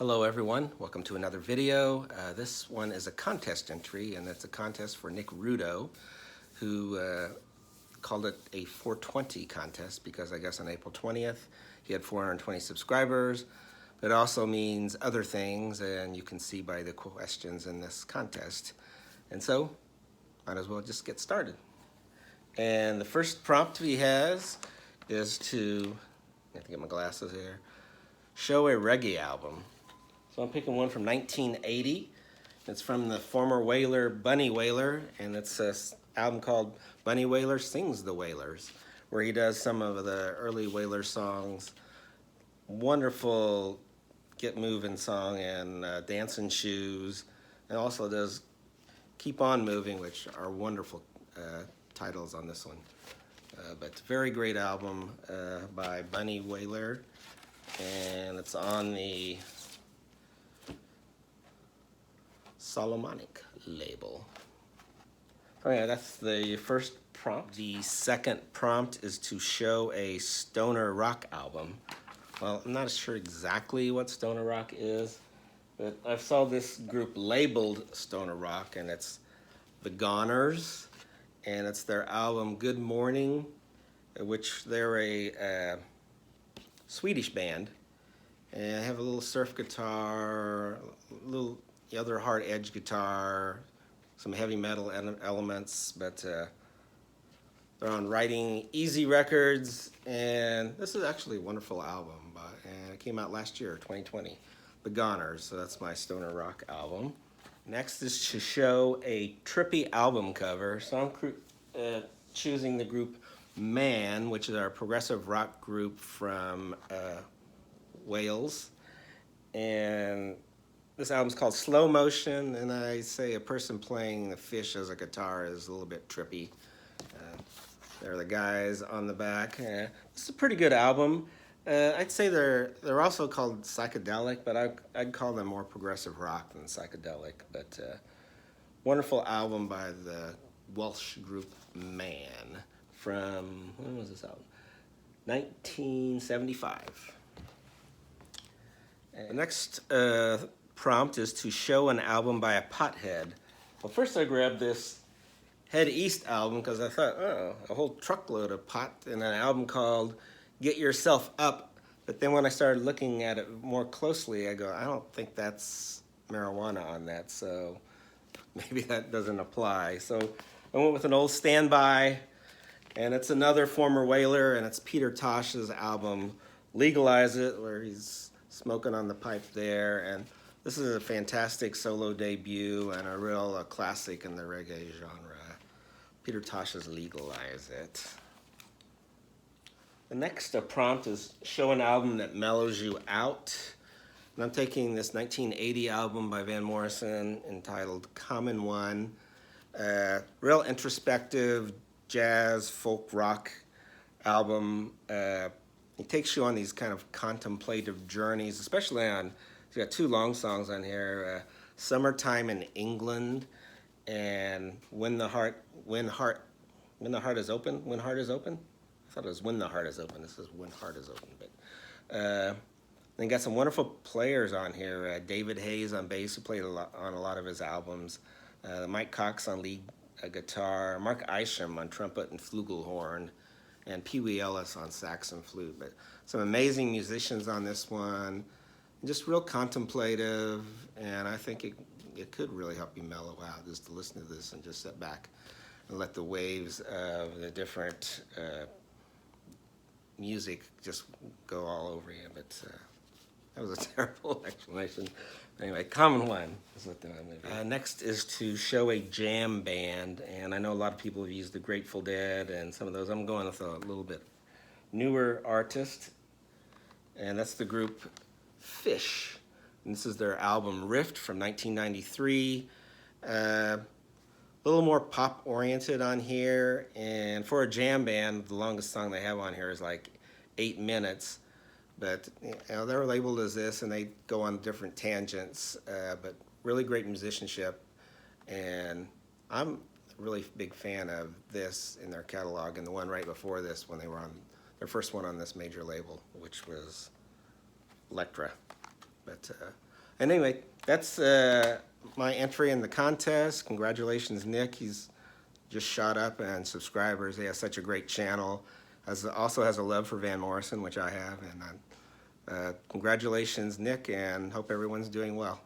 Hello everyone, welcome to another video. This one is a contest entry, and it's a contest for Nick Rudow, who called it a 420 contest because I guess on April 20th he had 420 subscribers. But it also means other things, and you can see by the questions in this contest. And so, might as well just get started. And the first prompt he has is to, I have to get my glasses here, show a reggae album. So I'm picking one from 1980. It's from the former Whaler, Bunny Whaler, and it's an album called Bunny Whaler Sings the Whalers, where he does some of the early Whaler songs. Wonderful Get Moving song and Dancing Shoes, and also does Keep On Moving, which are wonderful titles on this one. But very great album by Bunny Whaler, and it's on the Solomonic label. Oh yeah, that's the first prompt. The second prompt is to show a stoner rock album. Well, I'm not sure exactly what stoner rock is, but I saw this group labeled stoner rock, and it's the Goners, and it's their album Good Morning, which they're a Swedish band, and I have a little surf guitar, a little other hard edge guitar, some heavy metal elements, but they're on Writing Easy Records, and this is actually a wonderful album, and it came out last year, 2020, The Goners, so that's my stoner rock album. Next is to show a trippy album cover, so I'm choosing the group Man, which is our progressive rock group from Wales, and this album's called Slow Motion, and I say a person playing the fish as a guitar is a little bit trippy. There are the guys on the back. It's a pretty good album. I'd say they're also called psychedelic, but I'd call them more progressive rock than psychedelic. But wonderful album by the Welsh group Man from, when was this album? 1975. The next prompt is to show an album by a pothead. Well, first I grabbed this Head East album because I thought, oh, a whole truckload of pot in an album called Get Yourself Up. But then when I started looking at it more closely, I go, I don't think that's marijuana on that, so maybe that doesn't apply. So I went with an old Standby, and it's another former Whaler, and it's Peter Tosh's album Legalize It, where he's smoking on the pipe there, and this is a fantastic solo debut and a real classic in the reggae genre. Peter Tosh's Legalize It. The next prompt is show an album that mellows you out. And I'm taking this 1980 album by Van Morrison entitled Common One. Real introspective jazz, folk rock album. It takes you on these kind of contemplative journeys, especially on, he's got two long songs on here, Summertime in England and When Heart Is Open. I thought it was When the Heart Is Open. This is When Heart Is Open. But then got some wonderful players on here. David Hayes on bass, who played on a lot of his albums. Mike Cox on lead guitar. Mark Isham on trumpet and flugelhorn. And Pee Wee Ellis on sax and flute. But some amazing musicians on this one. Just real contemplative, and I think it could really help you mellow out just to listen to this and just sit back and let the waves of the different music just go all over you. But that was a terrible explanation. Anyway, Common One is what the movie. Next is to show a jam band, and I know a lot of people have used the Grateful Dead and some of those. I'm going with a little bit newer artist, and that's the group Fish. And this is their album Rift from 1993. A little more pop oriented on here, and for a jam band, the longest song they have on here is like 8 minutes. But you know, they're labeled as this, and they go on different tangents. But really great musicianship, and I'm a really big fan of this in their catalog, and the one right before this when they were on their first one on this major label, which was Elektra. But And anyway, that's my entry in the contest. Congratulations, Nick. He's just shot up in subscribers. He has such a great channel. Also has a love for Van Morrison, which I have. And congratulations, Nick, and hope everyone's doing well.